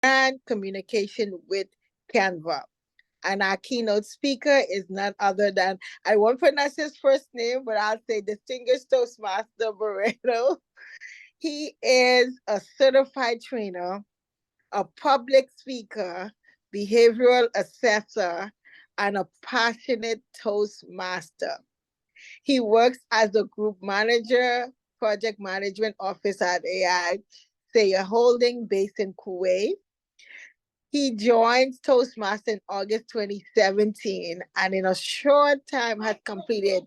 and communication with Canva. And our keynote speaker is none other than, I won't pronounce his first name, but I'll say Distinguished Toastmaster Barretto. He is a certified trainer, a public speaker, behavioral assessor, and a passionate Toastmaster. He works as a group manager, project management officer at AI Sayer Holding based in Kuwait. He joined Toastmaster in August 2017 and in a short time has completed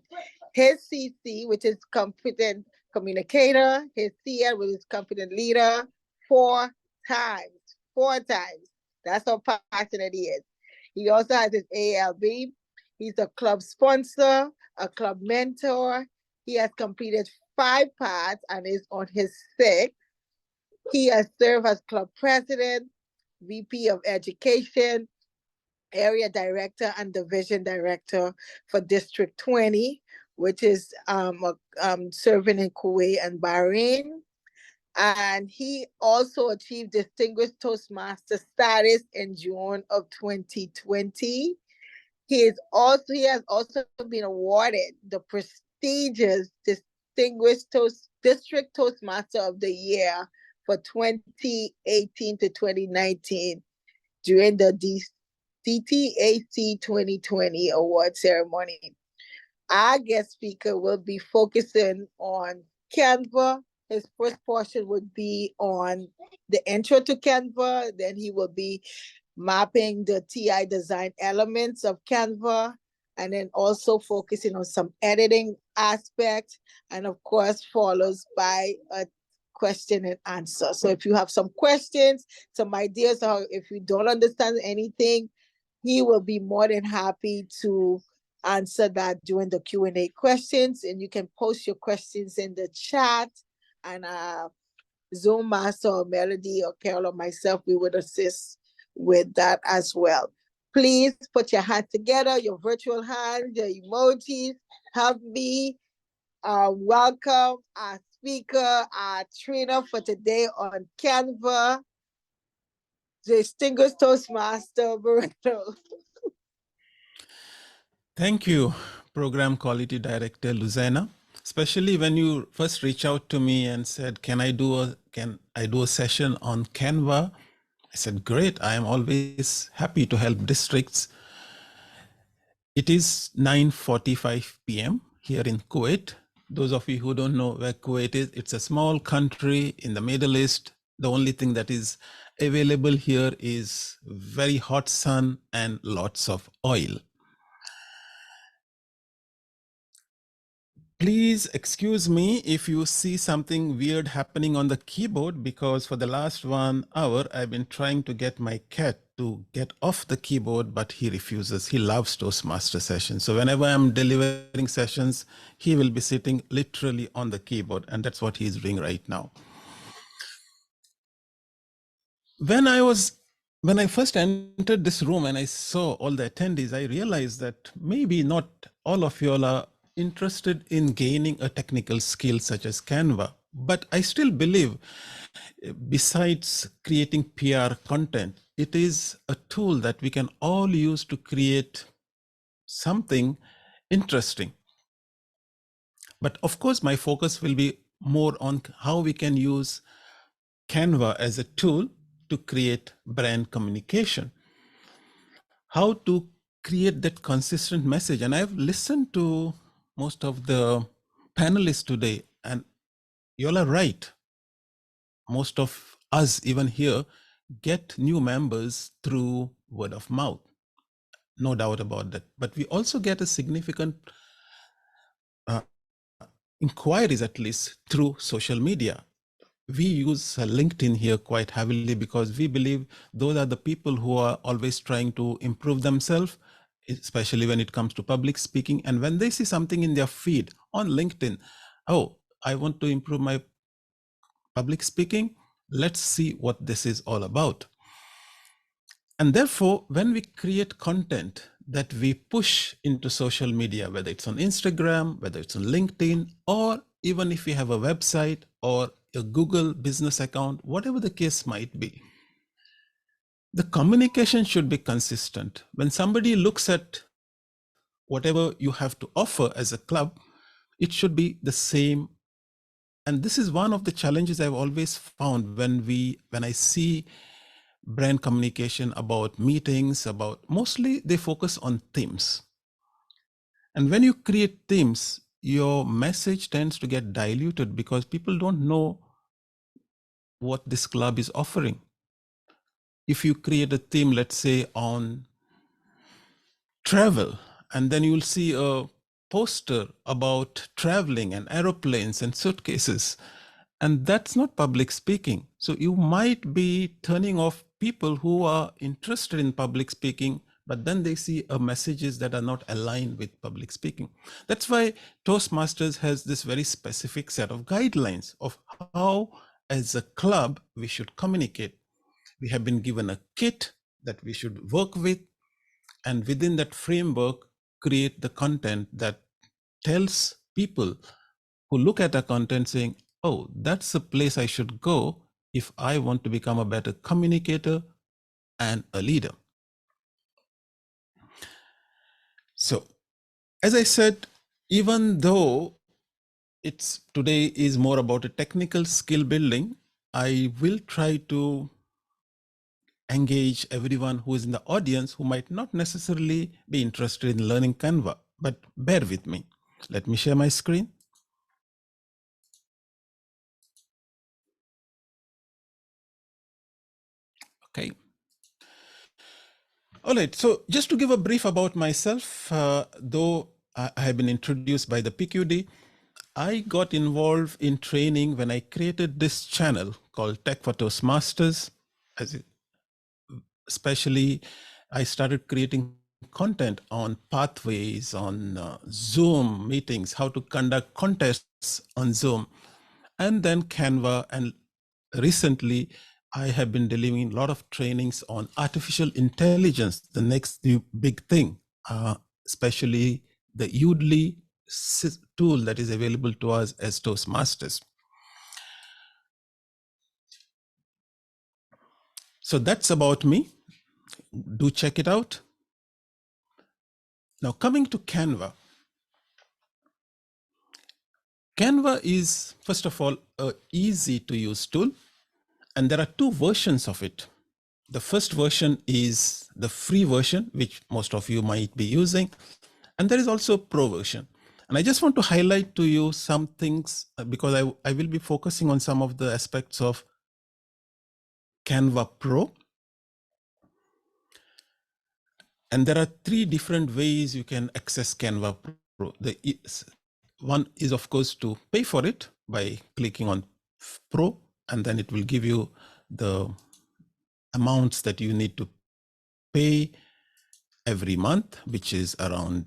his CC, which is Confident Communicator, his CL, which is Confident Leader, 4 times. 4 times. That's how passionate he is. He also has his ALB. He's a club sponsor, a club mentor. He has completed 5 parts and is on his 6th. He has served as club president, VP of Education, Area Director, and Division Director for District 20, which is serving in Kuwait and Bahrain. And he also achieved Distinguished Toastmaster status in June of 2020. He has also been awarded the prestigious Distinguished District Toastmaster of the Year for 2018 to 2019 during the DTAC 2020 award ceremony. Our guest speaker will be focusing on Canva. His first portion would be on the intro to Canva. Then he will be mapping the TI design elements of Canva, and then also focusing on some editing aspects, and of course follows by a question and answer. So if you have some questions, some ideas, or if you don't understand anything, he will be more than happy to answer that during the Q&A questions. And you can post your questions in the chat, and Zoom Master or Melody or Carol or myself, we would assist with that as well. Please put your hands together, your virtual hands, your emojis. Help me welcome our speaker, our trainer for today on Canva, Distinguished Toastmaster Barretto. Thank you, Program Quality Director Luzena. Especially when you first reached out to me and said, can I do a session on Canva? I said, great, I am always happy to help districts. It is 9:45 p.m. here in Kuwait. Those of you who don't know where Kuwait is, it's a small country in the Middle East. The only thing that is available here is very hot sun and lots of oil. Please excuse me if you see something weird happening on the keyboard, because for the last 1 hour, I've been trying to get my cat to get off the keyboard, but he refuses. He loves Toastmaster sessions. So whenever I'm delivering sessions, he will be sitting literally on the keyboard, and that's what he's doing right now. When I first entered this room and I saw all the attendees, I realized that maybe not all of you all are interested in gaining a technical skill such as Canva, but I still believe besides creating PR content, it is a tool that we can all use to create something interesting. But of course, my focus will be more on how we can use Canva as a tool to create brand communication, how to create that consistent message. And I've listened to most of the panelists today, and you all are right. Most of us, even here, get new members through word of mouth. No doubt about that. But we also get a significant inquiries, at least through social media. We use LinkedIn here quite heavily because we believe those are the people who are always trying to improve themselves, especially when it comes to public speaking. And when they see something in their feed on LinkedIn, oh, I want to improve my public speaking. Let's see what this is all about. And therefore, when we create content that we push into social media, whether it's on Instagram, whether it's on LinkedIn, or even if we have a website or a Google business account, whatever the case might be, The communication should be consistent. When somebody looks at whatever you have to offer as a club, it should be the same. And this is one of the challenges I've always found when I see brand communication about meetings, about mostly they focus on themes. And when you create themes, your message tends to get diluted because people don't know what this club is offering. If you create a theme, let's say on travel, and then you'll see a poster about traveling and aeroplanes and suitcases, and that's not public speaking. So you might be turning off people who are interested in public speaking, but then they see messages that are not aligned with public speaking. That's why Toastmasters has this very specific set of guidelines of how, as a club, we should communicate. We have been given a kit that we should work with, and within that framework, create the content that tells people who look at our content saying, oh, that's a place I should go if I want to become a better communicator and a leader. So, as I said, even though it's today is more about a technical skill building, I will try to engage everyone who is in the audience who might not necessarily be interested in learning Canva, but bear with me. Let me share my screen. Okay. All right, so just to give a brief about myself, though I have been introduced by the PQD, I got involved in training when I created this channel called Tech for Toastmasters. Especially, I started creating content on pathways, on Zoom meetings, how to conduct contests on Zoom, and then Canva. And recently, I have been delivering a lot of trainings on artificial intelligence, the next new big thing, especially the Udly tool that is available to us as Toastmasters. So that's about me. Do check it out. Now, coming to Canva. Canva is, first of all, an easy to use tool, and there are two versions of it. The first version is the free version, which most of you might be using, and there is also a pro version. And I just want to highlight to you some things because I will be focusing on some of the aspects of Canva Pro. And there are three different ways you can access Canva Pro. One is, of course, to pay for it by clicking on Pro, and then it will give you the amounts that you need to pay every month, which is around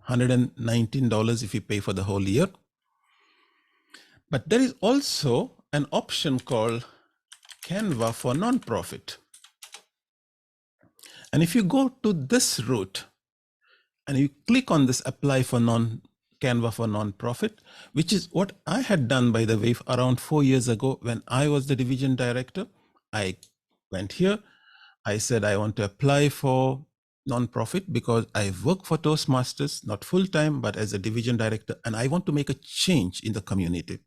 $119 if you pay for the whole year. But there is also an option called Canva for nonprofit. And if you go to this route and you click on this apply for Canva for nonprofit, which is what I had done, by the way, around 4 years ago when I was the division director. I went here. I said, I want to apply for nonprofit because I work for Toastmasters, not full-time, but as a division director, and I want to make a change in the community.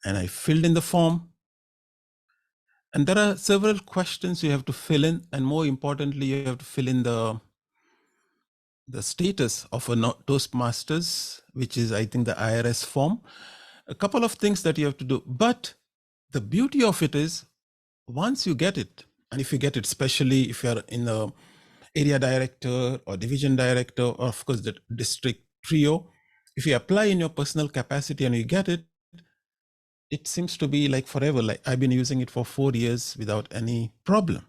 And I filled in the form. And there are several questions you have to fill in. And more importantly, you have to fill in the status of a Toastmasters, which is, I think, the IRS form. A couple of things that you have to do. But the beauty of it is, once you get it, and if you get it, especially if you're in the area director or division director, or of course the district trio, if you apply in your personal capacity and you get it, it seems to be like forever. Like I've been using it for 4 years without any problem.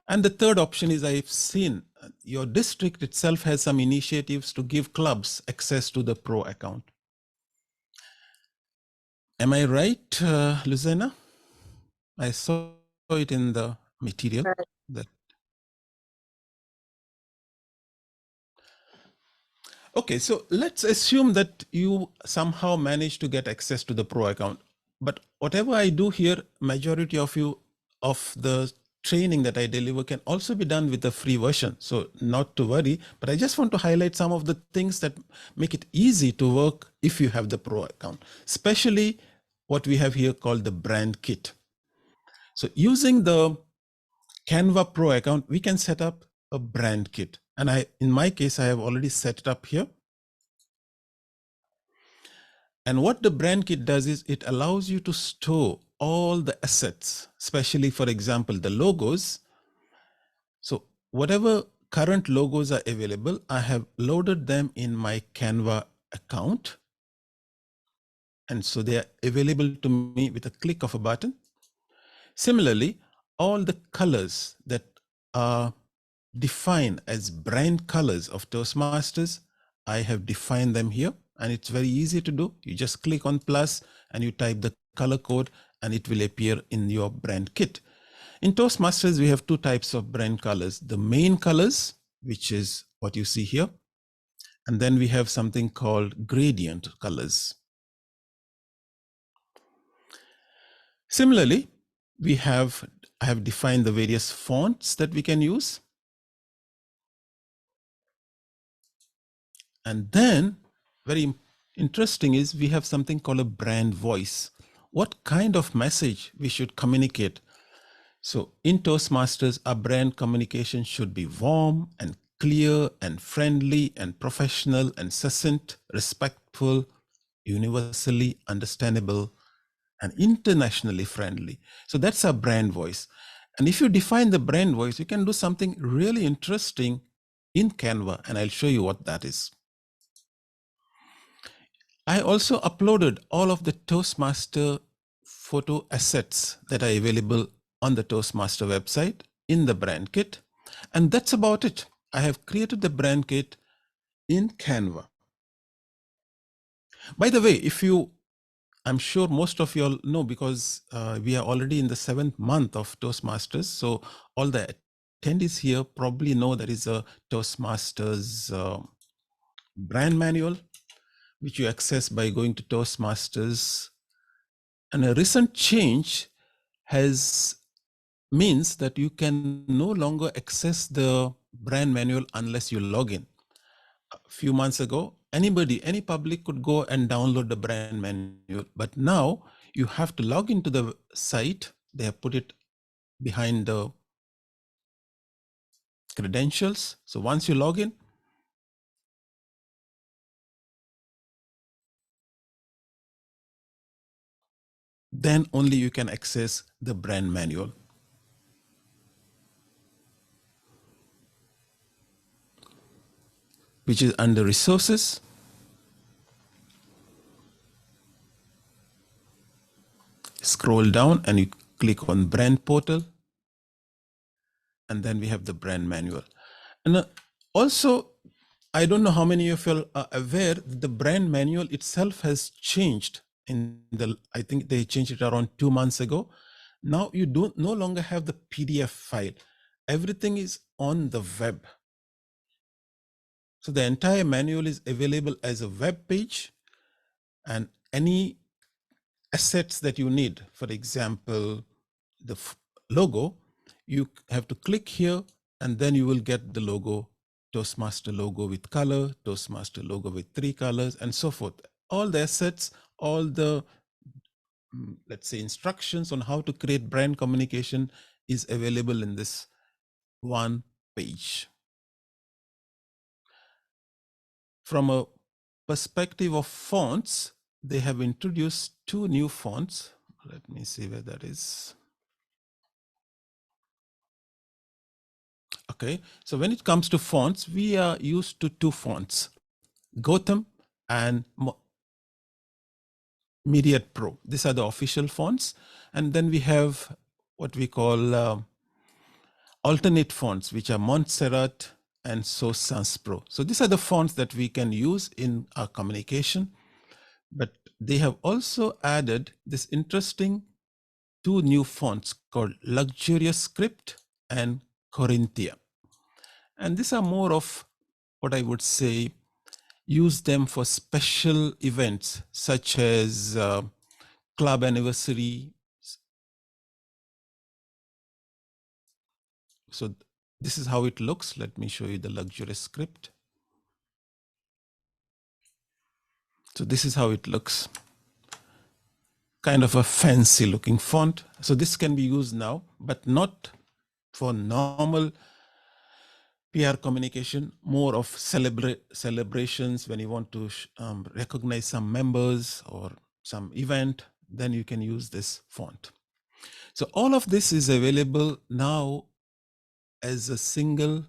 And the third option is, I've seen your district itself has some initiatives to give clubs access to the pro account. Am I right, Luzena? I saw it in the material. That okay, so let's assume that you somehow managed to get access to the pro account. But whatever I do here, majority of you of the training that I deliver can also be done with a free version. So not to worry, but I just want to highlight some of the things that make it easy to work if you have the Pro account, especially what we have here called the brand kit. So using the Canva Pro account, we can set up a brand kit. And in my case, I have already set it up here. And what the brand kit does is it allows you to store all the assets, especially, for example, the logos. So whatever current logos are available, I have loaded them in my Canva account. And so they are available to me with a click of a button. Similarly, all the colors that are defined as brand colors of Toastmasters, I have defined them here, and it's very easy to do. You just click on plus and you type the color code and it will appear in your brand kit. In Toastmasters, we have two types of brand colors: the main colors, which is what you see here, and then we have something called gradient colors. Similarly, I have defined the various fonts that we can use. And then very interesting is we have something called a brand voice. What kind of message we should communicate? So in Toastmasters, our brand communication should be warm and clear and friendly and professional and succinct, respectful, universally understandable, and internationally friendly. So that's our brand voice. And if you define the brand voice, you can do something really interesting in Canva, and I'll show you what that is. I also uploaded all of the Toastmaster photo assets that are available on the Toastmaster website in the brand kit. And that's about it. I have created the brand kit in Canva. By the way, I'm sure most of you all know, because we are already in the 7th month of Toastmasters. So all the attendees here probably know there is a Toastmasters brand manual, which you access by going to Toastmasters. And a recent change means that you can no longer access the brand manual unless you log in. A few months ago, any public could go and download the brand manual, but now you have to log into the site. They have put it behind the credentials. So once you log in, then only you can access the brand manual. Which is under resources. Scroll down and you click on brand portal. And then we have the brand manual. And also, I don't know how many of you are aware that the brand manual itself has changed I think they changed it around 2 months ago. Now you no longer have the PDF file. Everything is on the web. So the entire manual is available as a web page, and any assets that you need, for example, the logo, you have to click here and then you will get the logo, Toastmaster logo with color, Toastmaster logo with 3 colors, and so forth. All the assets, all the, let's say, instructions on how to create brand communication is available in this one page. From a perspective of fonts, they have introduced 2 new fonts. Let me see where that is. Okay, so when it comes to fonts, we are used to 2 fonts, Gotham and Myriad Pro. These are the official fonts. And then we have what we call alternate fonts, which are Montserrat and Source Sans Pro. So these are the fonts that we can use in our communication. But they have also added this interesting 2 new fonts called Luxurious Script and Corinthia. And these are more of what I would say, use them for special events such as club anniversary, So this is how it looks. Let me show you the luxurious script. So this is how it looks. Kind of a fancy looking font. So this can be used now, but not for normal PR communication, more of celebrations when you want to recognize some members or some event, then you can use this font. So all of this is available now as a single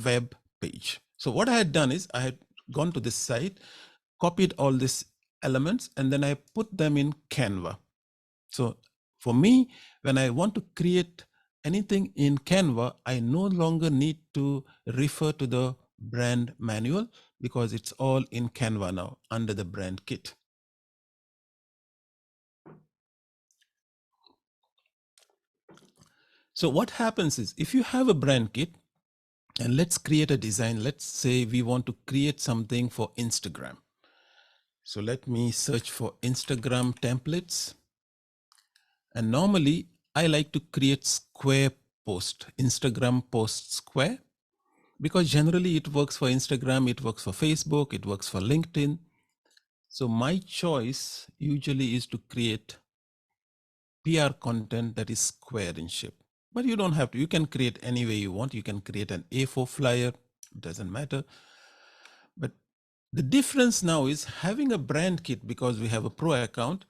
web page. So what I had done is I had gone to this site, copied all these elements, and then I put them in Canva. So for me, when I want to create anything in Canva, I no longer need to refer to the brand manual because it's all in Canva now under the brand kit. So what happens is if you have a brand kit and let's create a design, let's say we want to create something for Instagram. So let me search for Instagram templates. And normally I like to create square post, Instagram post square, because generally it works for Instagram, it works for Facebook, it works for LinkedIn. So my choice usually is to create PR content that is square in shape. But you don't have to, you can create any way you want. You can create an A4 flyer, it doesn't matter. But the difference now is having a brand kit, because we have a pro account,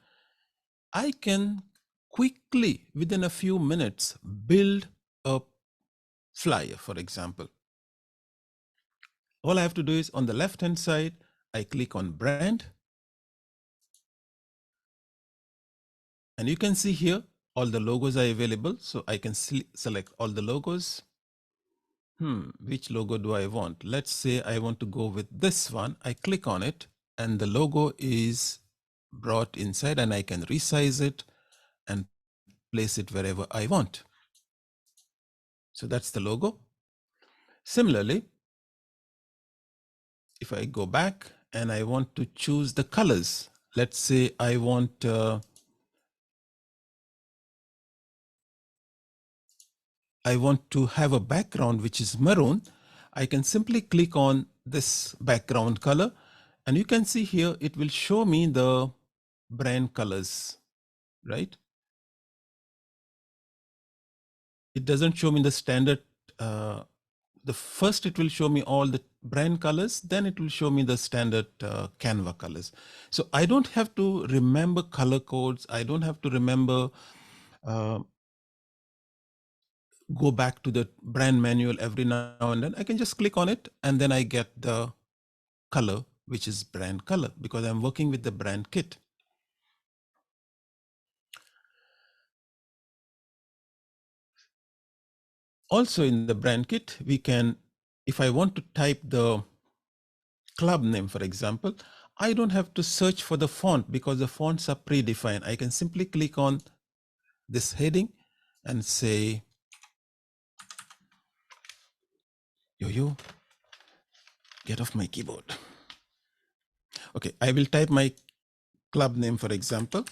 I can quickly, within a few minutes, build a flyer, for example. All I have to do is on the left-hand side, I click on brand. And you can see here, all the logos are available. So I can select all the logos. Which logo do I want? Let's say I want to go with this one. I click on it and the logo is brought inside and I can resize it and place it wherever I want. So that's the logo. Similarly, if I go back and I want to choose the colors, let's say I want to have a background which is maroon, I can simply click on this background color and you can see here it will show me the brand colors, right? It doesn't show me the standard. The first it will show me all the brand colors, then it will show me the standard Canva colors. So I don't have to remember color codes. I don't have to remember go back to the brand manual every now and then. I can just click on it and then I get the color, which is brand color, because I'm working with the brand kit. Also in the brand kit, we can, if I want to type the club name, for example, I don't have to search for the font because the fonts are predefined. I can simply click on this heading and say, yo, get off my keyboard. Okay, I will type my club name, for example.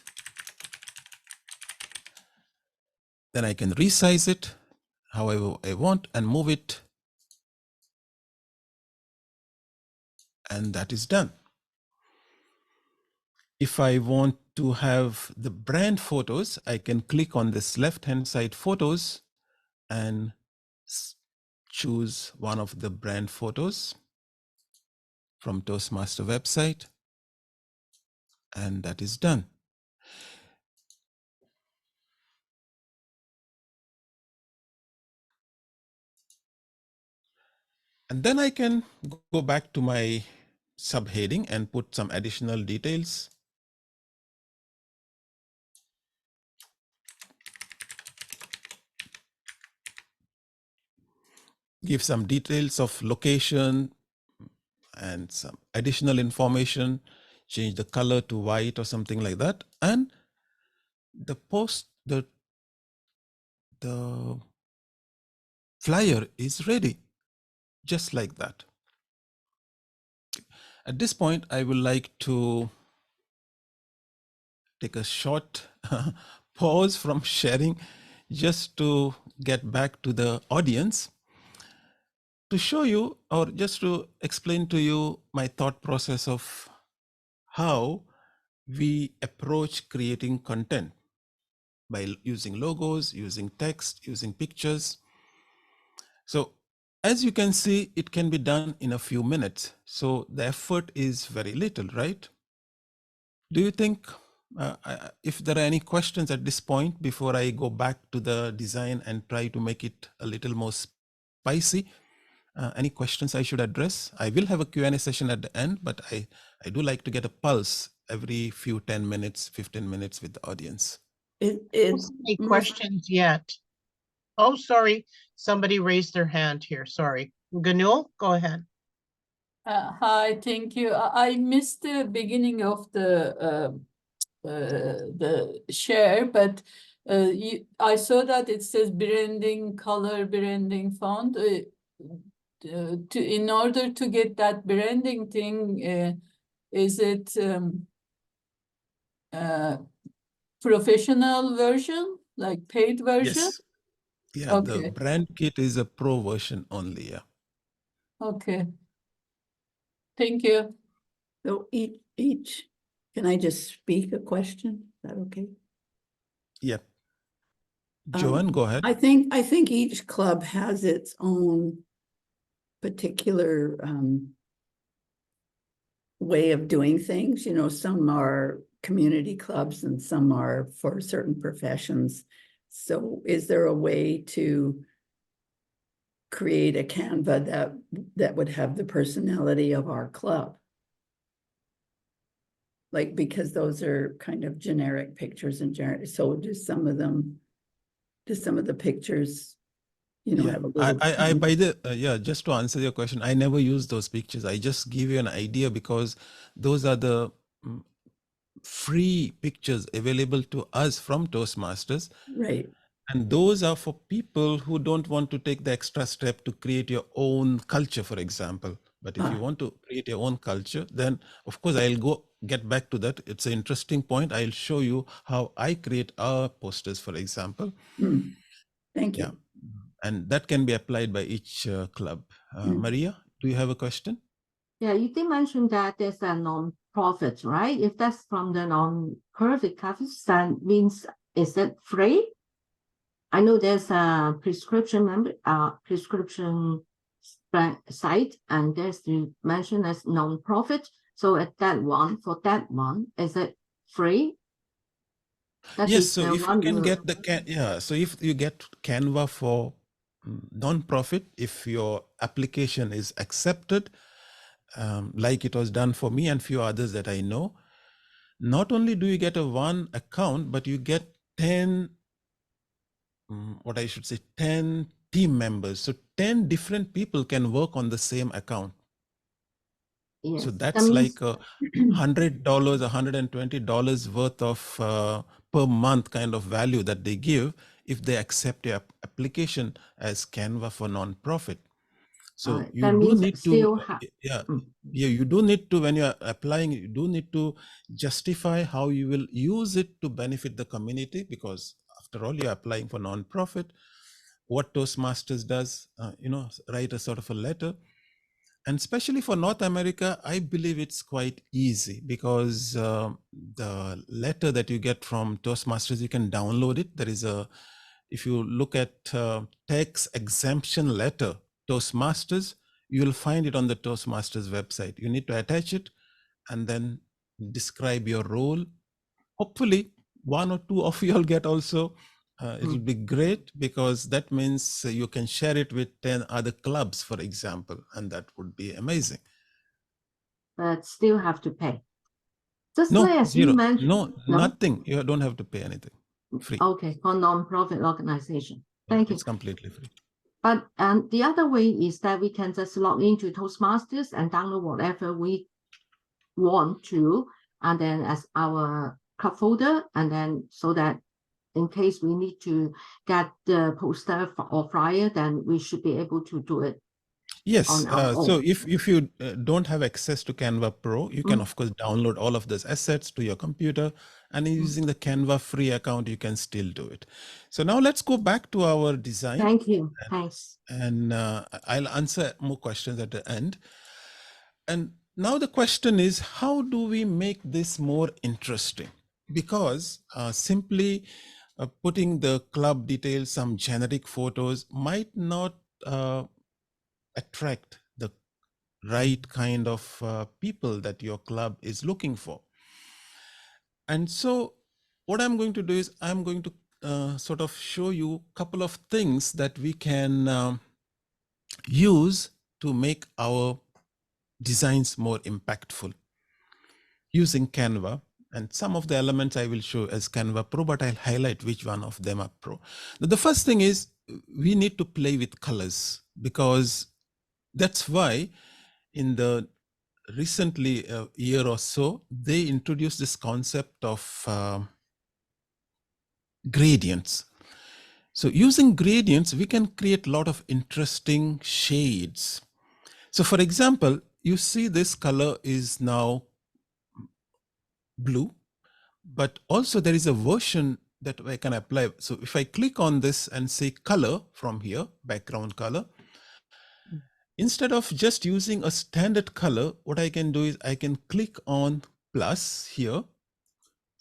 Then I can resize it however I want and move it. And that is done. If I want to have the brand photos, I can click on this left-hand side photos and choose one of the brand photos from Toastmaster website. And that is done. And then I can go back to my subheading and put some additional details. Give some details of location and some additional information, change the color to white or something like that. And the flyer is ready, just like that. At this point, I would like to take a short pause from sharing just to get back to the audience to show you, or just to explain to you my thought process of how we approach creating content by using logos, using text, using pictures. So as you can see, it can be done in a few minutes. So the effort is very little, right? Do you think, if there are any questions at this point before I go back to the design and try to make it a little more spicy, any questions I should address? I will have a Q&A session at the end, but I do like to get a pulse every few 10 minutes, 15 minutes with the audience. It's any questions yet? Oh, sorry. Somebody raised their hand here. Sorry. Ganul, go ahead. Hi, thank you. I missed the beginning of the share, but I saw that it says branding, color branding font. In order to get that branding thing, is it professional version, like paid version? Yes. Yeah, Okay. the brand kit is a pro version only. Yeah. Okay. Thank you. So each, can I just speak a question? Is that okay? Yeah. Joanne, go ahead. I think each club has its own particular way of doing things. You know, some are community clubs and some are for certain professions. So is there a way to create a Canva that would have the personality of our club? Like, because those are kind of generic pictures and generic, so do some of the pictures, you know, Yeah. have a little. I by the yeah, just to answer your question, I never use those pictures. I just give you an idea because those are the free pictures available to us from Toastmasters. Right. And those are for people who don't want to take the extra step to create your own culture, for example. But if you want to create your own culture, then of course I'll get back to that. It's an interesting point. I'll show you how I create our posters, for example. Thank you. Yeah. And that can be applied by each club. Maria, do you have a question? Yeah, you did mention that there's a non-profit, right? If that's from the non-profit classes, that means, is it free? I know there's a prescription site, and there's the mention as non-profit. So at for that one, is it free? Yes. So if you can get so if you get Canva for non-profit, if your application is accepted, like it was done for me and few others that I know, not only do you get a one account, but you get 10 team members. So 10 different people can work on the same account. Yes, so that's like $100, $120 worth of per month kind of value that they give if they accept your application as Canva for non-profit. So you do need to, you do need to, when you're applying, you do need to justify how you will use it to benefit the community, because after all, you're applying for non-profit. What Toastmasters does, write a sort of a letter. And especially for North America, I believe it's quite easy because the letter that you get from Toastmasters, you can download it. There is if you look at tax exemption letter, Toastmasters, you'll find it on the Toastmasters website. You need to attach it and then describe your role. Hopefully, one or two of you will get also. It'll be great because that means you can share it with 10 other clubs, for example, and that would be amazing. But still have to pay. Just no, as zero. You mentioned, no, nothing. You don't have to pay anything. Free. Okay, for non-profit organization. Thank you. It's completely free. But the other way is that we can just log into Toastmasters and download whatever we want to, and then as our club folder, and then so that in case we need to get the poster or flyer, then we should be able to do it. Yes. on our So own. if you don't have access to Canva Pro, you can of course download all of those assets to your computer, and using the Canva free account, you can still do it. So now let's go back to our design, Thank you. Thanks. and I'll answer more questions at the end. And now the question is, how do we make this more interesting? Because simply putting the club details, some generic photos might not attract the right kind of people that your club is looking for. And so what I'm going to do is I'm going to sort of show you a couple of things that we can use to make our designs more impactful using Canva. And some of the elements I will show as Canva Pro, but I'll highlight which one of them are Pro. Now, the first thing is we need to play with colors, because that's why in the recently year or so, they introduced this concept of gradients. So using gradients, we can create a lot of interesting shades. So for example, you see this color is now blue, but also there is a version that I can apply. So if I click on this and say color from here, background color, instead of just using a standard color, what I can do is I can click on plus here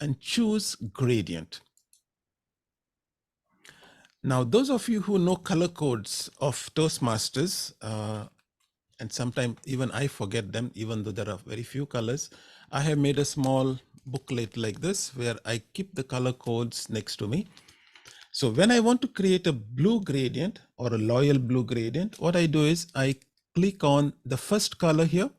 and choose gradient. Now, those of you who know color codes of Toastmasters, and sometimes even I forget them, even though there are very few colors, I have made a small booklet like this where I keep the color codes next to me. So when I want to create a blue gradient or a loyal blue gradient, what I do is I click on the first color here,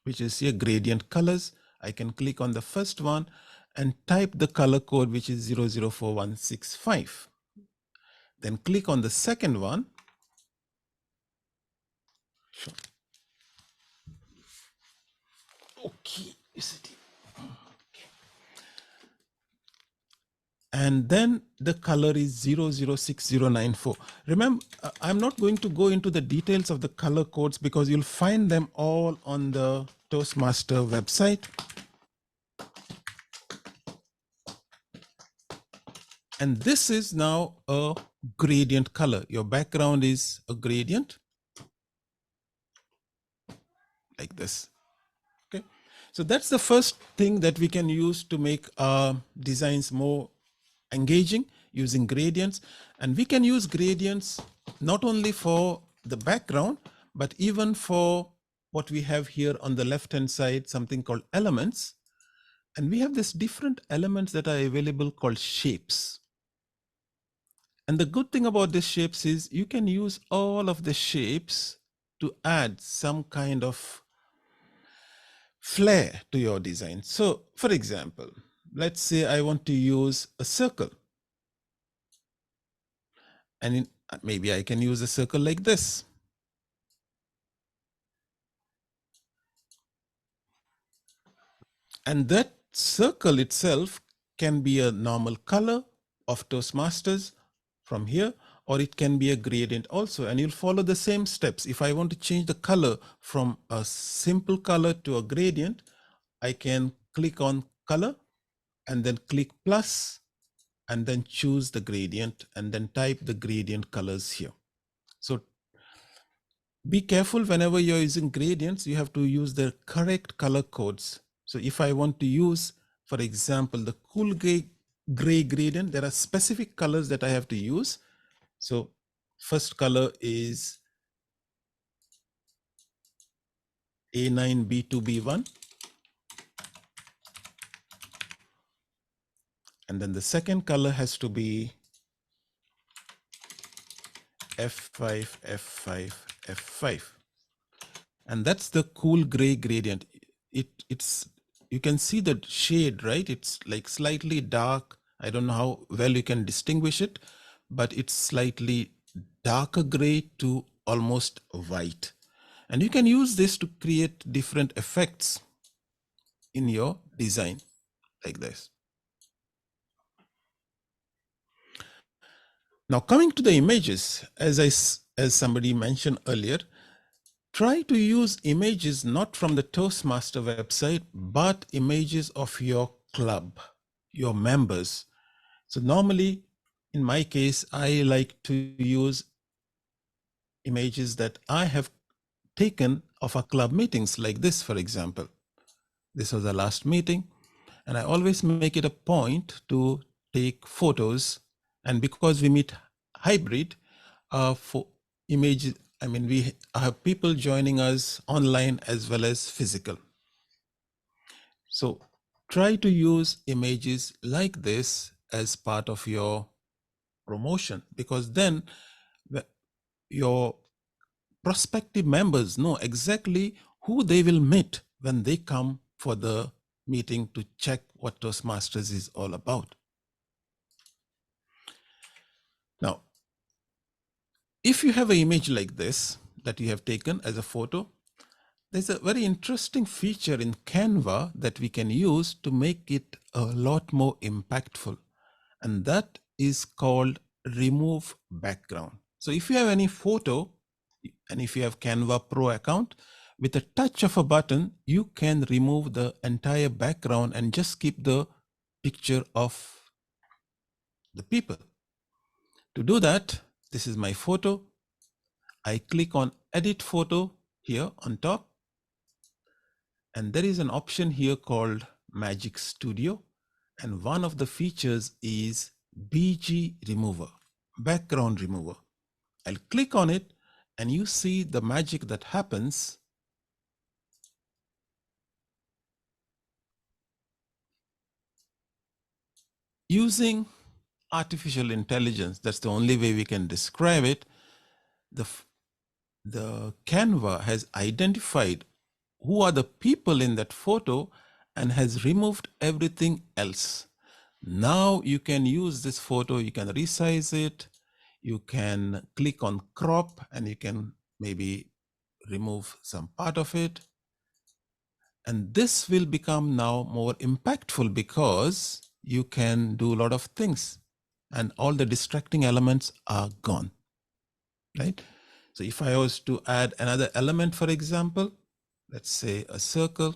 which is here gradient colors. I can click on the first one and type the color code, which is 004165. Then click on the second one. Sure. Okay, is it here? Okay. And then the color is 006094. Remember, I'm not going to go into the details of the color codes because you'll find them all on the Toastmaster website. And this is now a gradient color. Your background is a gradient like this. Okay, so that's the first thing that we can use to make our designs more engaging, using gradients. And we can use gradients not only for the background, but even for what we have here on the left hand side, something called elements. And we have these different elements that are available called shapes. And the good thing about these shapes is you can use all of the shapes to add some kind of flair to your design. So for example, let's say I want to use a circle. And maybe I can use a circle like this. And that circle itself can be a normal color of Toastmasters from here, or it can be a gradient also. And you'll follow the same steps. If I want to change the color from a simple color to a gradient, I can click on color and then click plus and then choose the gradient and then type the gradient colors here. So be careful whenever you're using gradients, you have to use the correct color codes. So if I want to use, for example, the cool gray gradient, there are specific colors that I have to use. So first color is A9, B2, B1. And then the second color has to be F5, F5, F5. And that's the cool gray gradient. It's you can see the shade, right? It's like slightly dark. I don't know how well you can distinguish it, but it's slightly darker gray to almost white. And you can use this to create different effects in your design like this. Now coming to the images, as I as somebody mentioned earlier, try to use images not from the Toastmaster website, but images of your club, your members. So normally, in my case, I like to use images that I have taken of our club meetings, like this, for example. This was the last meeting, and I always make it a point to take photos. And because we meet hybrid, for images, I mean, we have people joining us online as well as physical. So try to use images like this as part of your promotion, because then your prospective members know exactly who they will meet when they come for the meeting to check what Toastmasters is all about. Now, if you have an image like this that you have taken as a photo, there's a very interesting feature in Canva that we can use to make it a lot more impactful, and that is called remove background. So if you have any photo, and if you have Canva Pro account, with a touch of a button, you can remove the entire background and just keep the picture of the people. To do that, this is my photo. I click on Edit Photo here on top, and there is an option here called Magic Studio, and one of the features is BG Remover, Background Remover. I'll click on it, and you see the magic that happens. Using artificial intelligence, that's the only way we can describe it, the Canva has identified who are the people in that photo and has removed everything else. Now you can use this photo, you can resize it, you can click on crop, and you can maybe remove some part of it. And this will become now more impactful because you can do a lot of things and all the distracting elements are gone, right? So if I was to add another element, for example, let's say a circle.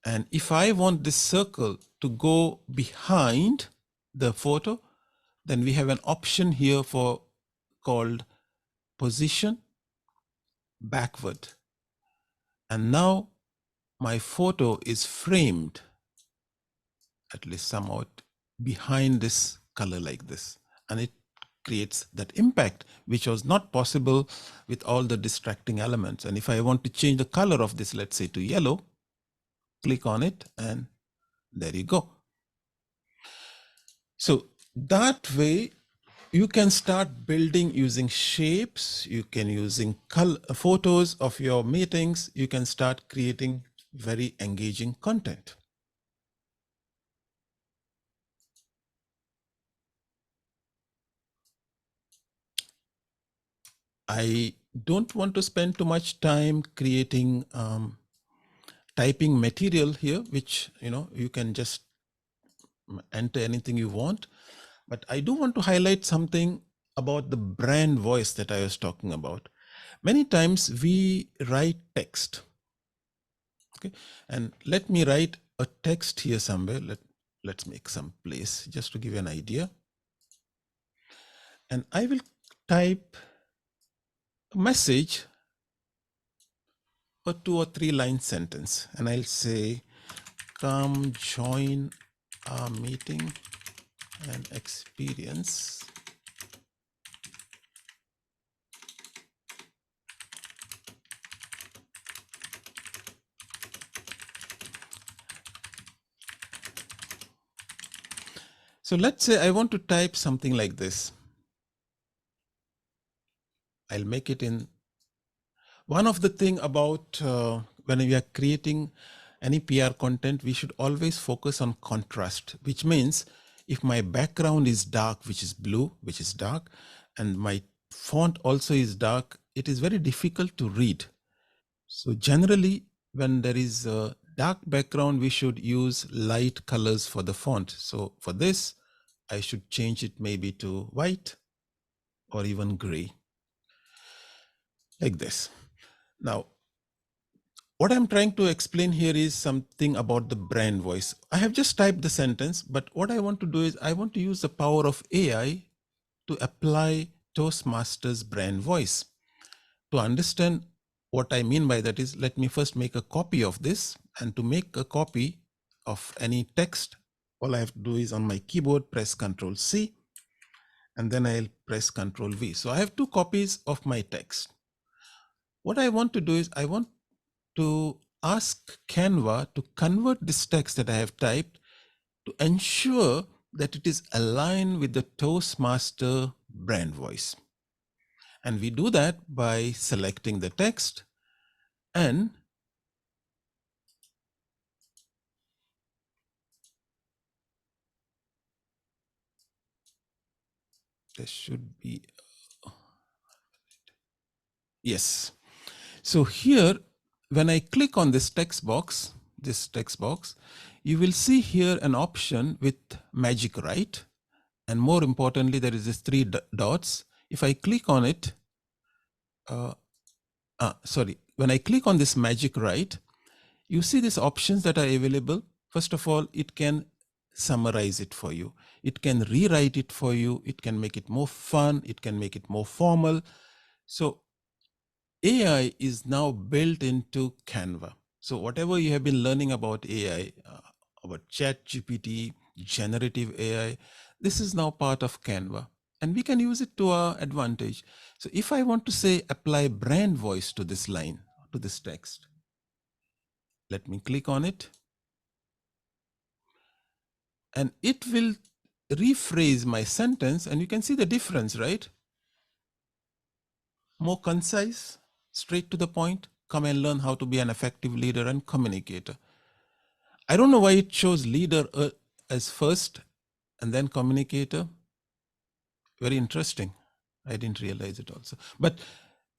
And if I want this circle to go behind the photo, then we have an option here for called position backward. And now my photo is framed, at least somewhat, behind this color like this. And it creates that impact, which was not possible with all the distracting elements. And if I want to change the color of this, let's say to yellow, click on it, and there you go. So that way you can start building using shapes, you can using photos of your meetings, you can start creating very engaging content. I don't want to spend too much time creating typing material here, which you can just enter anything you want. But I do want to highlight something about the brand voice that I was talking about. Many times we write text. Okay, and let me write a text here somewhere. Let's make some place just to give you an idea. And I will type a message, a 2 or 3 line sentence, and I'll say, come join our meeting and experience So let's say I want to type something like this. I'll make it in. One of the thing about when we are creating any PR content, we should always focus on contrast, which means if my background is dark, which is blue, which is dark, and my font also is dark, it is very difficult to read. So generally, when there is a dark background, we should use light colors for the font. So for this, I should change it maybe to white or even gray, like this. Now, what I'm trying to explain here is something about the brand voice. I have just typed the sentence, but what I want to do is I want to use the power of AI to apply Toastmasters brand voice. To understand what I mean by that is, let me first make a copy of this. And to make a copy of any text, all I have to do is on my keyboard, press Ctrl C, and then I'll press Ctrl V. So I have 2 copies of my text. What I want to do is I want to ask Canva to convert this text that I have typed to ensure that it is aligned with the Toastmaster brand voice. And we do that by selecting the text, and there should be, yes. So here, when I click on this text box, you will see here an option with magic right. And more importantly, there is this 3 dots. If I click on it, when I click on this magic right, you see these options that are available. First of all, it can summarize it for you. It can rewrite it for you. It can make it more fun. It can make it more formal. So AI is now built into Canva. So whatever you have been learning about AI, about ChatGPT, generative AI, this is now part of Canva, and we can use it to our advantage. So if I want to say apply brand voice to this line, to this text, let me click on it, and it will rephrase my sentence, and you can see the difference, right? More concise, straight to the point. Come and learn how to be an effective leader and communicator. I don't know why it shows leader as first and then communicator. Very interesting. I didn't realize it also. But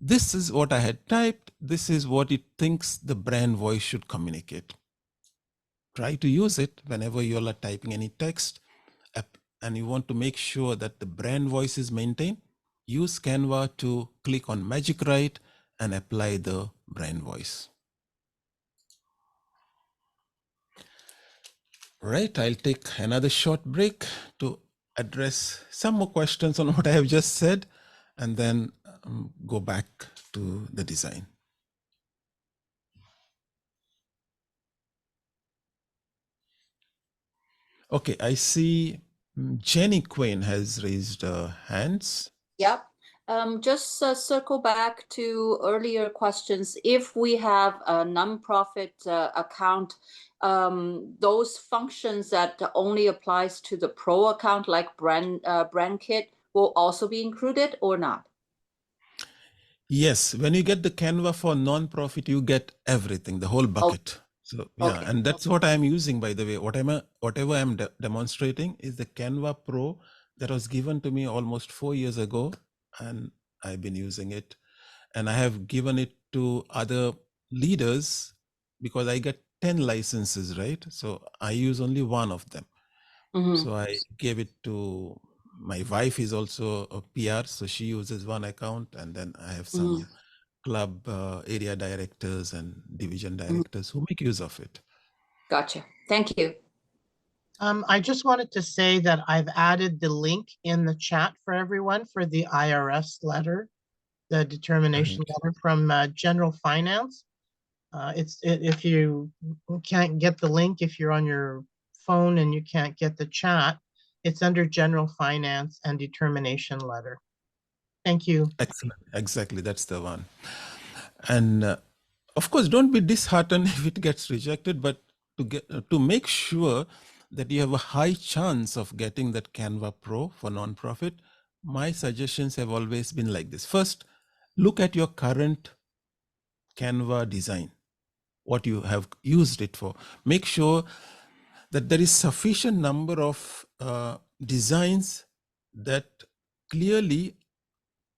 this is what I had typed. This is what it thinks the brand voice should communicate. Try to use it whenever you are typing any text and you want to make sure that the brand voice is maintained. Use Canva to click on Magic Write and apply the brand voice. Right, I'll take another short break to address some more questions on what I have just said, and then go back to the design. Okay, I see Jenny Quinn has raised hands. Yep. Just circle back to earlier questions. If we have a nonprofit account, those functions that only applies to the pro account, like brand kit, will also be included or not? Yes, when you get the Canva for nonprofit, you get everything, the whole bucket. So yeah, Okay. and that's what I'm using, by the way. Whatever I'm demonstrating is the Canva Pro that was given to me almost 4 years ago, and I've been using it. And I have given it to other leaders because I get 10 licenses, right? So I use only one of them. So I gave it to my wife, is also a PR, so she uses one account, and then I have some club area directors and division directors who make use of it. Gotcha. Thank you. I just wanted to say that I've added the link in the chat for everyone for the IRS letter, the determination letter from General Finance. If you can't get the link, if you're on your phone and you can't get the chat, it's under General Finance and Determination Letter. Thank you. Excellent. Exactly. That's the one. And of course, don't be disheartened if it gets rejected, but to make sure that you have a high chance of getting that Canva Pro for nonprofit, my suggestions have always been like this. First, look at your current Canva design, what you have used it for. Make sure that there is sufficient number of designs that clearly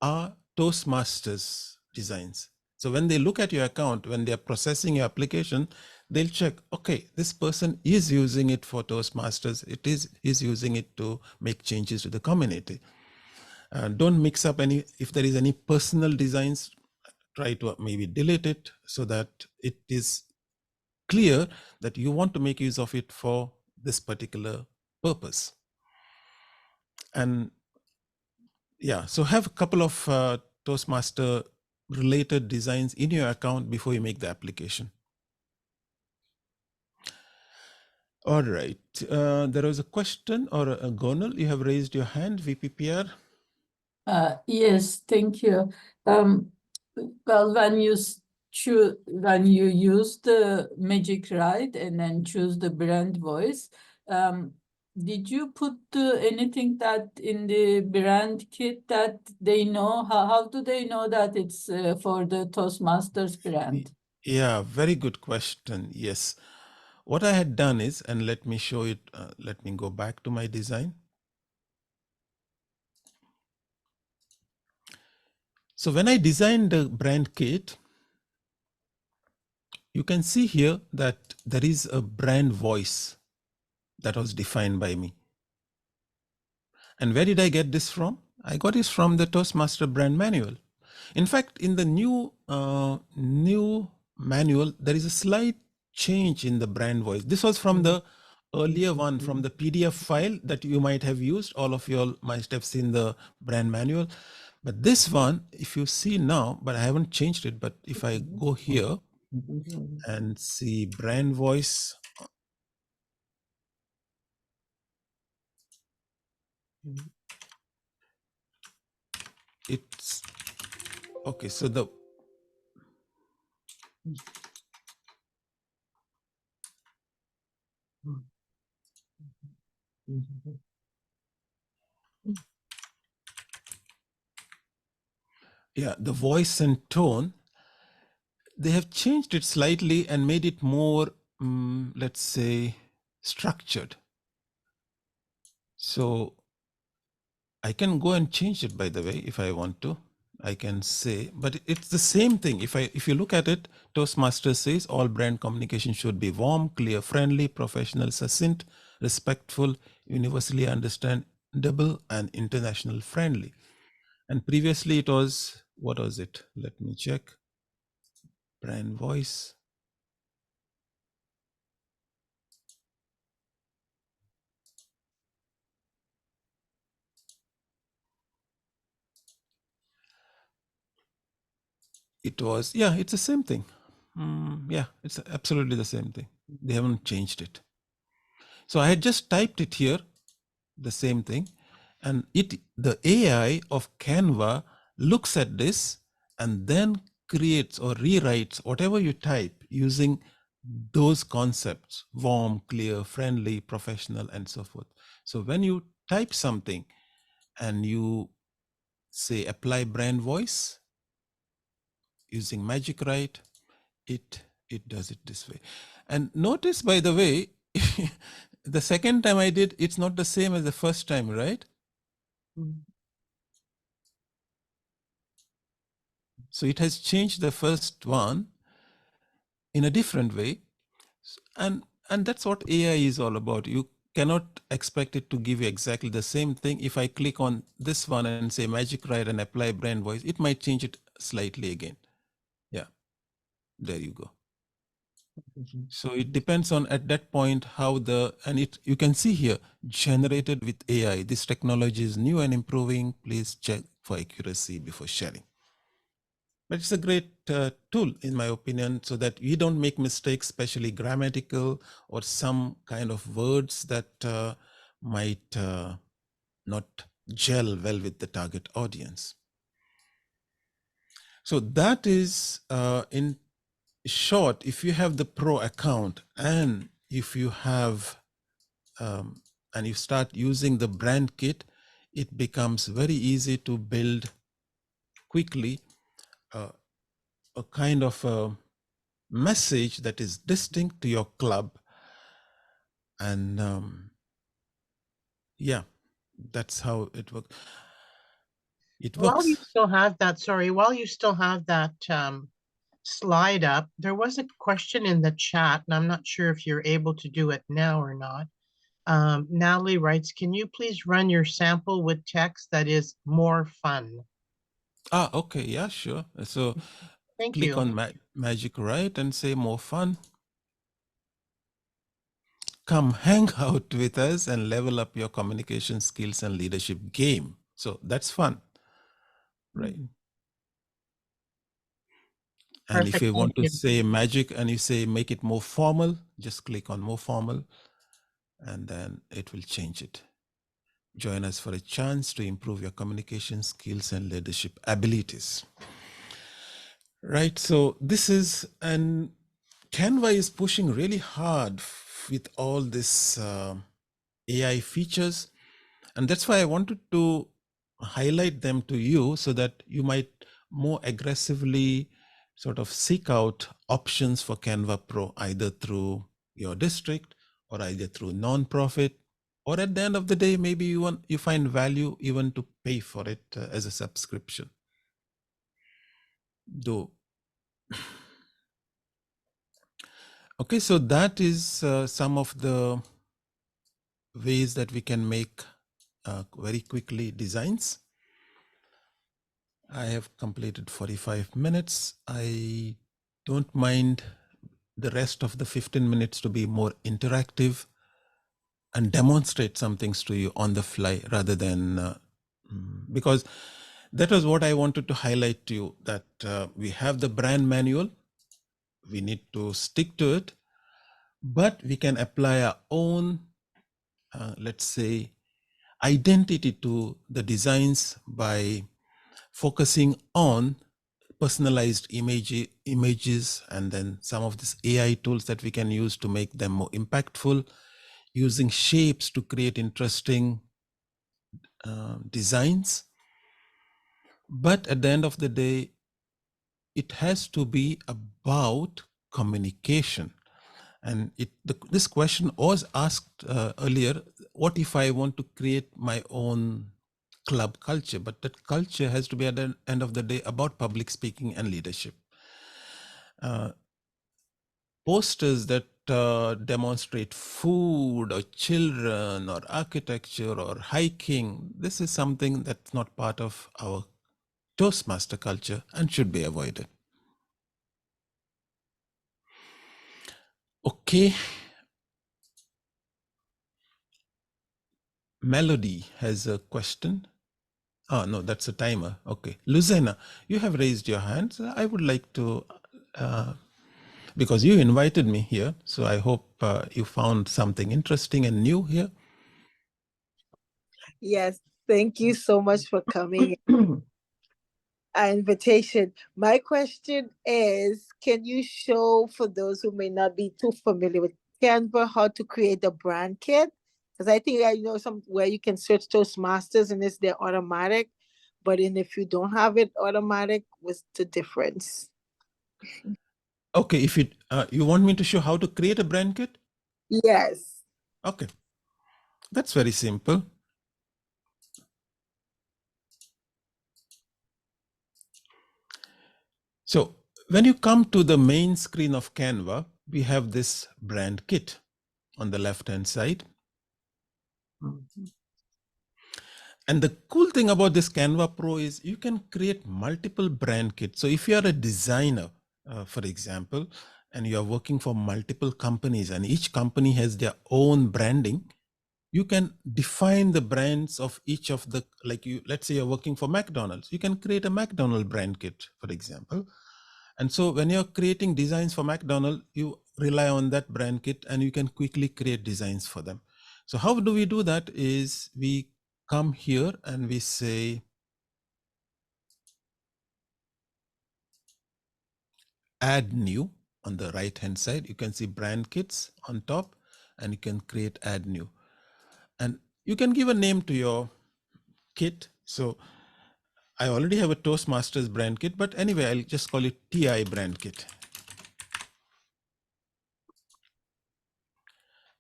are Toastmasters designs. So when they look at your account, when they are processing your application, they'll check, okay, this person is using it for Toastmasters. Is using it to make changes to the community. Don't mix up if there is any personal designs, try to maybe delete it so that it is clear that you want to make use of it for this particular purpose. And yeah, so have a couple of Toastmaster related designs in your account before you make the application. All right, there was a question or a Gonal, you have raised your hand, VPPR. Yes, thank you. Well, when you use the magic right and then choose the brand voice, did you put anything that in the brand kit that they know? How do they know that it's for the Toastmasters brand? Yeah, very good question. Yes. What I had done is, and let me show it, let me go back to my design. So when I designed the brand kit, you can see here that there is a brand voice that was defined by me. And where did I get this from? I got it from the Toastmaster brand manual. In fact, in the new manual, there is a slight change in the brand voice. This was from the earlier one, from the PDF file that you might have used. All of you all might have seen the brand manual. But this one, if you see now, but I haven't changed it, but if I go here and see brand voice, it's okay. So the yeah, the voice and tone, they have changed it slightly and made it more, let's say, structured. So I can go and change it, by the way, if I want to. I can say, but it's the same thing. If you look at it, Toastmasters says all brand communication should be warm, clear, friendly, professional, succinct, respectful, universally understandable, and international friendly. And previously it was, what was it? Let me check. Brand voice. It was, yeah, it's the same thing. Yeah, it's absolutely the same thing. They haven't changed it. So I had just typed it here, the same thing, and the AI of Canva looks at this and then creates or rewrites whatever you type using those concepts: warm, clear, friendly, professional, and so forth. So when you type something and you say apply brand voice using Magic Write, it does it this way. And notice, by the way, the second time I did, it's not the same as the first time, right? So it has changed the first one in a different way. And that's what AI is all about. You cannot expect it to give you exactly the same thing. If I click on this one and say Magic Write and apply brand voice, it might change it slightly again. Yeah, there you go. So it depends on at that point how you can see here, generated with AI. This technology is new and improving. Please check for accuracy before sharing. But it's a great tool, in my opinion, so that we don't make mistakes, especially grammatical or some kind of words that might not gel well with the target audience. So that is in short. If you have the Pro account and if you have and you start using the brand kit, it becomes very easy to build quickly a kind of a message that is distinct to your club. And yeah, that's how it works. While you still have that, sorry, while you still have that slide up, there was a question in the chat, and I'm not sure if you're able to do it now or not. Natalie writes, can you please run your sample with text that is more fun? Okay, yeah, sure. So Thank click you. on Magic Write and say more fun. Come hang out with us and level up your communication skills and leadership game. So that's fun, right? And if Perfect, you want thank to you. say magic and you say make it more formal, just click on more formal and then it will change it. Join us for a chance to improve your communication skills and leadership abilities. Right, so this is, and Canva is pushing really hard with all this AI features. And that's why I wanted to highlight them to you so that you might more aggressively sort of seek out options for Canva Pro, either through your district or either through nonprofit, or at the end of the day, maybe you find value even to pay for it as a subscription. Though. Okay, so that is some of the ways that we can make very quickly designs. I have completed 45 minutes. I don't mind the rest of the 15 minutes to be more interactive and demonstrate some things to you on the fly rather than, because that was what I wanted to highlight to you, that we have the brand manual, we need to stick to it, but we can apply our own, let's say, identity to the designs by focusing on personalized images and then some of these AI tools that we can use to make them more impactful, using shapes to create interesting designs. But at the end of the day, it has to be about communication. And this question was asked earlier, what if I want to create my own club culture? But that culture has to be at the end of the day about public speaking and leadership. Posters that demonstrate food or children or architecture or hiking, this is something that's not part of our Toastmaster culture and should be avoided. Okay. Melody has a question. Oh, no, that's a timer. Okay. Luzena, you have raised your hand. So I would like to, because you invited me here, so I hope you found something interesting and new here. Yes, thank you so much for coming. Invitation. My question is, can you show for those who may not be too familiar with Canva how to create a brand kit? Because I think I know some where you can search Toastmasters and it's there automatic, but if you don't have it automatic, what's the difference? Okay, if you want me to show how to create a brand kit? Yes. Okay, that's very simple. So when you come to the main screen of Canva, we have this brand kit on the left-hand side. And the cool thing about this Canva Pro is you can create multiple brand kits. So if you are a designer, for example, and you are working for multiple companies and each company has their own branding, you can define the brands of each of the, let's say you're working for McDonald's, you can create a McDonald's brand kit, for example. And so when you're creating designs for McDonald's, you rely on that brand kit and you can quickly create designs for them. So how do we do that is we come here and we say, add new on the right hand side. You can see brand kits on top and you can create add new. And you can give a name to your kit. So I already have a Toastmasters brand kit, but anyway, I'll just call it TI brand kit.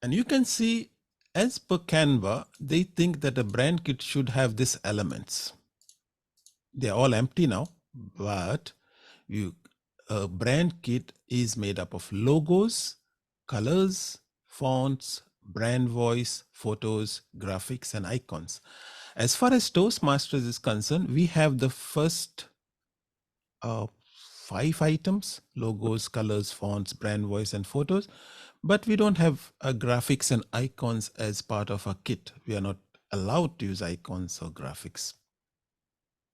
And you can see as per Canva, they think that a brand kit should have these elements. They're all empty now, but you a brand kit is made up of logos, colors, fonts, brand voice, photos, graphics, and icons. As far as Toastmasters is concerned, we have the first 5 items: logos, colors, fonts, brand voice, and photos. But we don't have graphics and icons as part of our kit. We are not allowed to use icons or graphics.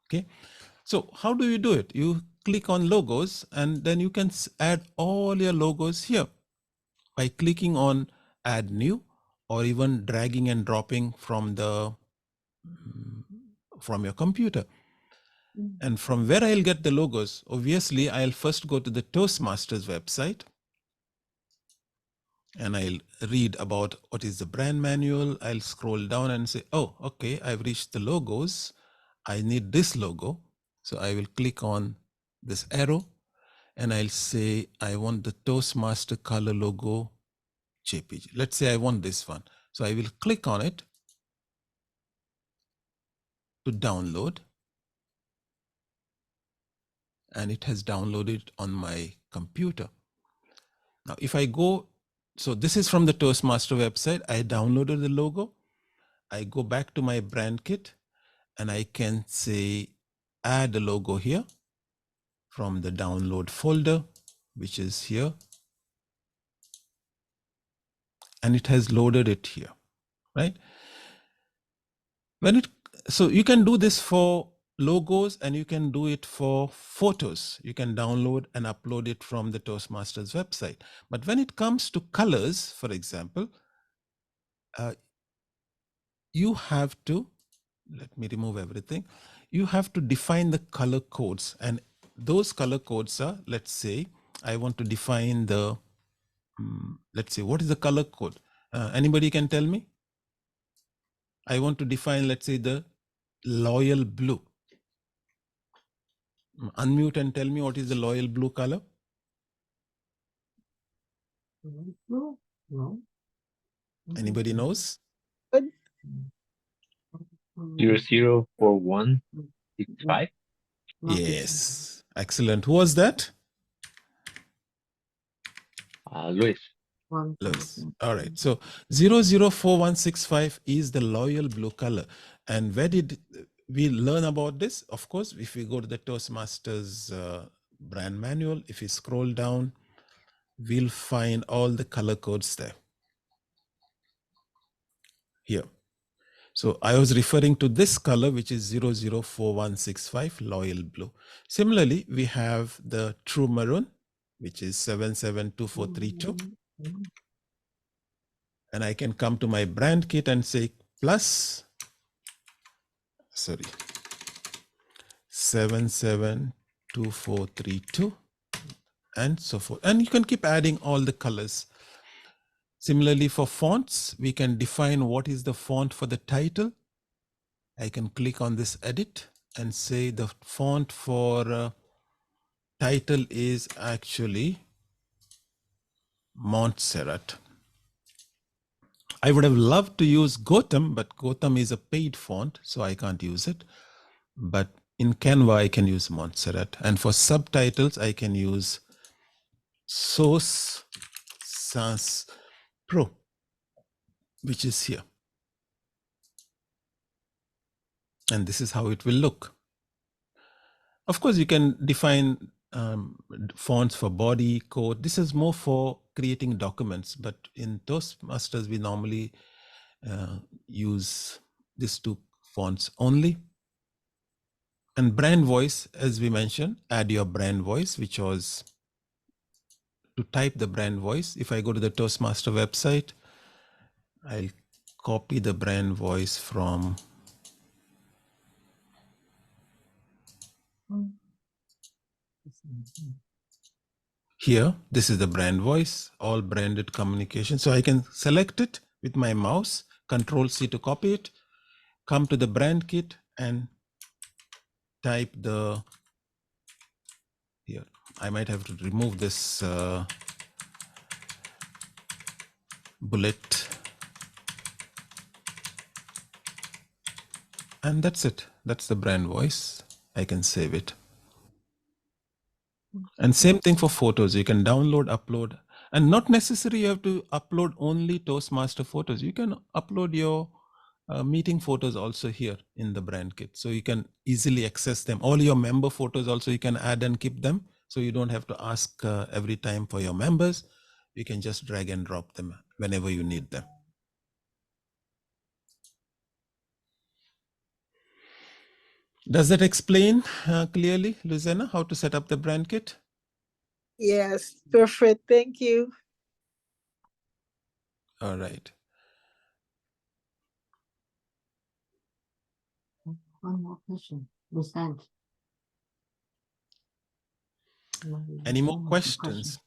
Okay, so how do you do it? You click on logos, and then you can add all your logos here by clicking on add new, or even dragging and dropping from the from your computer. And from where I'll get the logos, obviously I'll first go to the Toastmasters website, and I'll read about what is the brand manual. I'll scroll down and say, oh, okay, I've reached the logos. I need this logo. So I will click on this arrow, and I'll say, I want the Toastmaster color logo JPG. Let's say I want this one. So I will click on it to download, and it has downloaded on my computer. Now, if I go, so this is from the Toastmaster website. I downloaded the logo. I go back to my brand kit, and I can say add a logo here from the download folder, which is here. And it has loaded it here, right? So you can do this for logos, and you can do it for photos. You can download and upload it from the Toastmasters website. But when it comes to colors, for example, you have to, let me remove everything. You have to define the color codes, and those color codes are, let's say, I want to define the, let's say, what is the color code? Anybody can tell me? I want to define, let's say, the loyal blue. Unmute and tell me what is the loyal blue color. Anybody knows? 004165. Yes, excellent. Who was that? Luis. Lewis. All right. So 004165 is the loyal blue color. And where did we learn about this? Of course, if we go to the Toastmasters brand manual, if we scroll down, we'll find all the color codes there. Here. So I was referring to this color, which is 004165, loyal blue. Similarly, we have the true maroon, which is 772432. And I can come to my brand kit and say plus, 772432, and so forth. And you can keep adding all the colors. Similarly, for fonts, we can define what is the font for the title. I can click on this edit and say the font for title is actually Montserrat. I would have loved to use Gotham, but Gotham is a paid font, so I can't use it. But in Canva, I can use Montserrat. And for subtitles, I can use Source Sans Pro, which is here. And this is how it will look. Of course, you can define fonts for body, code. This is more for creating documents, but in Toastmasters, we normally use these two fonts only. And brand voice, as we mentioned, add your brand voice, which was to type the brand voice. If I go to the Toastmaster website, I'll copy the brand voice from here. This is the brand voice, all branded communication. So I can select it with my mouse, Control C to copy it, come to the brand kit and type the, here, I might have to remove this bullet. And that's it. That's the brand voice. I can save it. And same thing for photos. You can download, upload, and not necessarily you have to upload only Toastmaster photos. You can upload your meeting photos also here in the brand kit. So you can easily access them. All your member photos also you can add and keep them. So you don't have to ask every time for your members. You can just drag and drop them whenever you need them. Does that explain clearly, Luzena, how to set up the brand kit? Yes, perfect. Thank you. All right. One more question. Listen. Any more questions?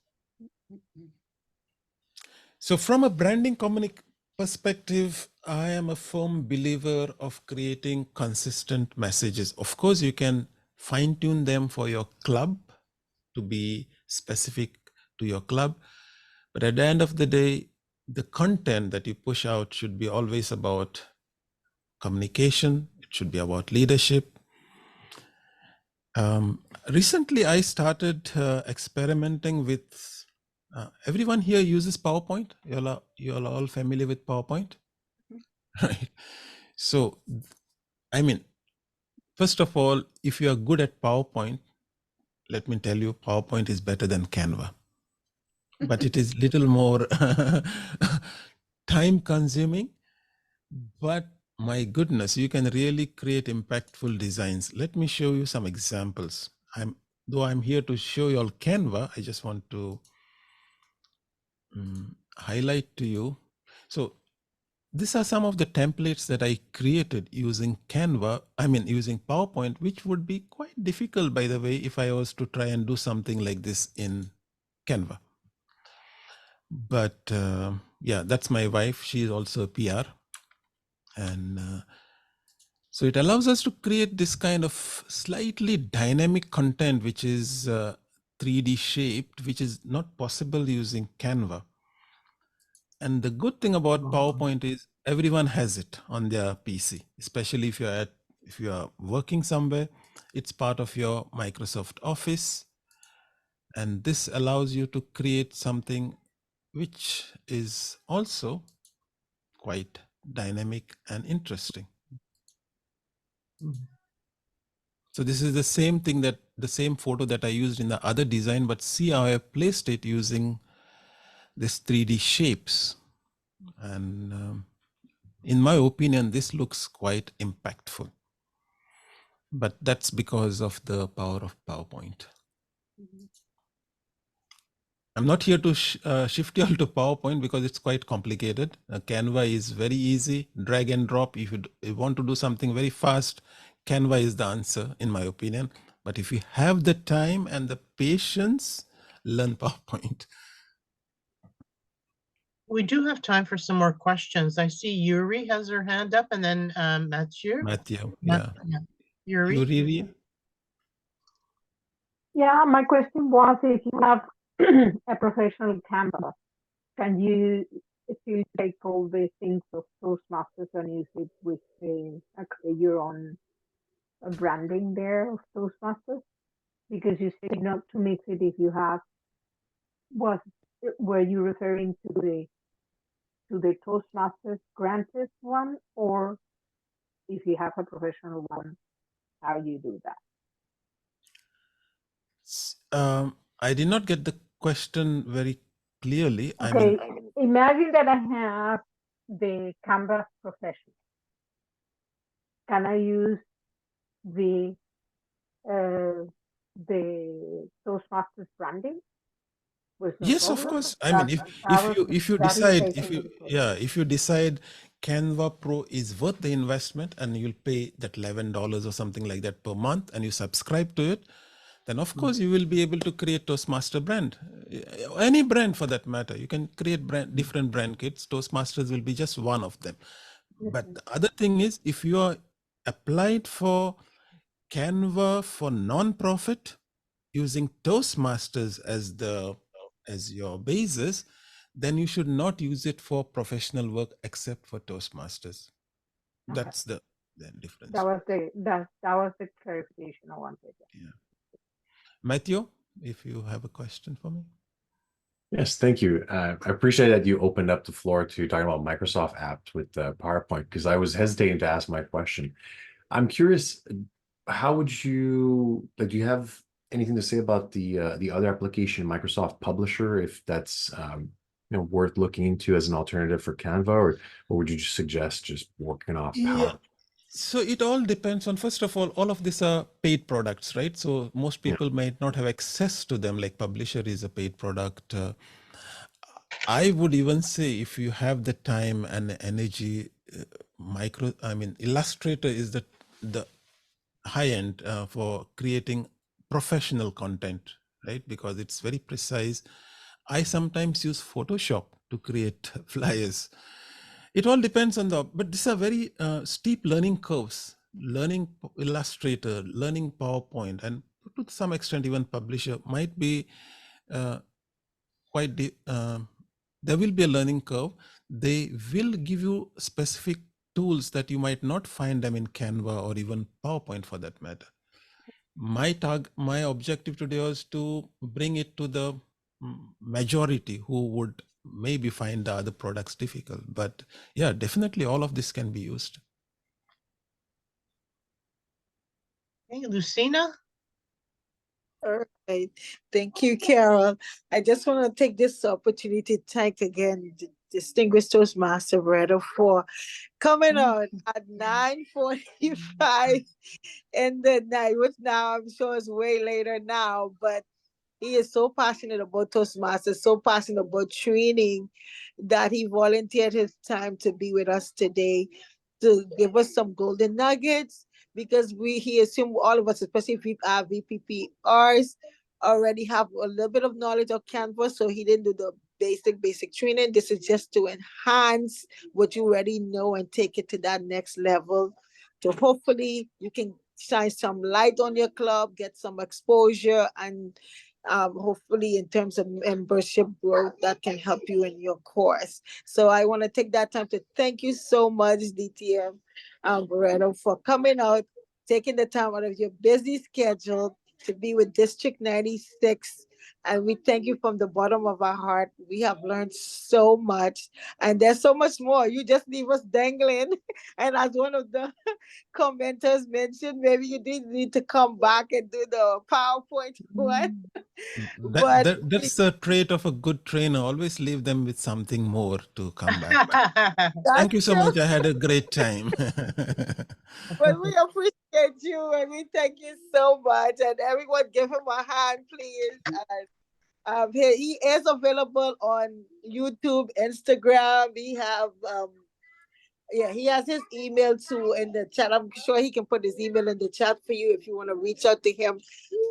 So from a branding perspective, I am a firm believer of creating consistent messages. Of course, you can fine tune them for your club to be specific to your club. But at the end of the day, the content that you push out should be always about communication. It should be about leadership. Recently, I started experimenting with everyone here uses PowerPoint. You're all familiar with PowerPoint, right? So, I mean, first of all, if you are good at PowerPoint, let me tell you, PowerPoint is better than Canva, but it is little more time consuming. But my goodness, you can really create impactful designs. Let me show you some examples. Though I'm here to show you all Canva, I just want to highlight to you. So these are some of the templates that I created using Canva, using PowerPoint, which would be quite difficult, by the way, if I was to try and do something like this in Canva. But yeah, that's my wife. She is also a PR. And so it allows us to create this kind of slightly dynamic content, which is 3D shaped, which is not possible using Canva. And the good thing about PowerPoint is everyone has it on their PC, especially if you are working somewhere. It's part of your Microsoft Office. And this allows you to create something which is also quite dynamic and interesting. So this is the same thing, the same photo that I used in the other design, but see how I placed it using this 3D shapes. And in my opinion, this looks quite impactful. But that's because of the power of PowerPoint. I'm not here to shift you all to PowerPoint because it's quite complicated. Canva is very easy, drag and drop. If you want to do something very fast, Canva is the answer, in my opinion. But if you have the time and the patience, learn PowerPoint. We do have time for some more questions. I see Yuri has her hand up, and then Mathieu. Yeah. Yuri? Yuri? Yeah, my question was, if you have a professional Canva, can you still take all the things of Toastmasters and use it with your own branding there of Toastmasters? Because you say not to mix it if you have, were you referring to the Toastmasters granted one, or if you have a professional one, how you do that? I did not get the question very clearly. Okay, imagine that I have the Canvas Professional. Can I use the Toastmasters branding? Yes, of course. If you decide Canva Pro is worth the investment and you'll pay that $11 or something like that per month and you subscribe to it, then of course you will be able to create Toastmaster brand. Any brand for that matter. You can create different brand kits. Toastmasters will be just one of them. But the other thing is, if you are applied for Canva for non-profit using Toastmasters as your basis, then you should not use it for professional work except for Toastmasters. Okay. That's the difference. That was the clarification I wanted. Yeah. Matthew, if you have a question for me. Yes, thank you. I appreciate that you opened up the floor to talking about Microsoft apps with PowerPoint, because I was hesitating to ask my question. I'm curious, how would you, like, do you have anything to say about the other application, Microsoft Publisher, if that's worth looking into as an alternative for Canva, or would you just suggest just working off PowerPoint? So it all depends on, first of all of these are paid products, right? So most people might not have access to them, like Publisher is a paid product. I would even say if you have the time and energy, Illustrator is the high end for creating professional content, right? Because it's very precise. I sometimes use Photoshop to create flyers. It all depends on but these are very steep learning curves. Learning Illustrator, learning PowerPoint, and to some extent even Publisher might be there will be a learning curve. They will give you specific tools that you might not find them in Canva or even PowerPoint for that matter. My objective today was to bring it to the majority who would maybe find the other products difficult. But yeah, definitely all of this can be used. Hey, Lucina? All right. Thank you, Carol. I just want to take this opportunity to thank again distinguished Toastmaster Barretto for coming on at 9:45 in the night, which now I'm sure is way later now, but he is so passionate about Toastmasters, so passionate about training, that he volunteered his time to be with us today to give us some golden nuggets, because he assumed all of us, especially our VPPRs, already have a little bit of knowledge of Canva, so he didn't do the basic training. This is just to enhance what you already know and take it to that next level. So hopefully you can shine some light on your club, get some exposure, and hopefully in terms of membership growth, that can help you in your course. So I want to take that time to thank you so much, DTM Barretto, for coming out, taking the time out of your busy schedule to be with District 96. And we thank you from the bottom of our heart. We have learned so much, and there's so much more. You just leave us dangling. And as one of the commenters mentioned, maybe you did need to come back and do the PowerPoint one. That's the trait of a good trainer. Always leave them with something more to come back. Thank you so much. I had a great time. But we appreciate you and we thank you so much. And everyone give him a hand, please. He is available on YouTube, Instagram. He has his email too in the chat. I'm sure he can put his email in the chat for you if you want to reach out to him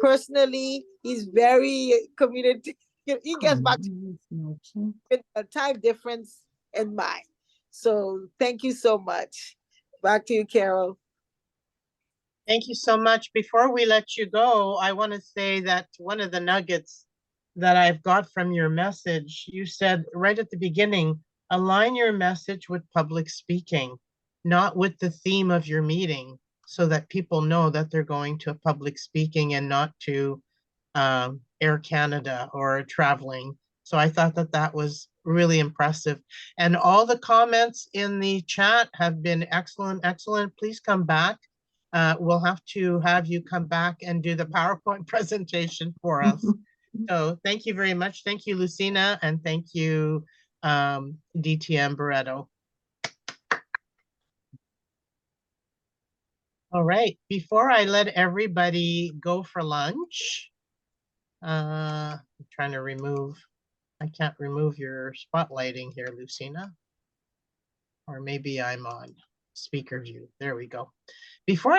personally. He's very community. He gets back with a time difference in mind. So thank you so much. Back to you, Carol. Thank you so much. Before we let you go, I want to say that one of the nuggets that I've got from your message, you said right at the beginning, align your message with public speaking, not with the theme of your meeting, so that people know that they're going to a public speaking and not to Air Canada or traveling. So I thought that that was really impressive. And all the comments in the chat have been excellent, excellent. Please come back. We'll have to have you come back and do the PowerPoint presentation for us. So thank you very much. Thank you, Lucina, and thank you, DTM Barretto. All right, before I let everybody go for lunch, I'm trying to remove, I can't remove your spotlighting here, Lucina. Or maybe I'm on speaker view. There we go. Before I let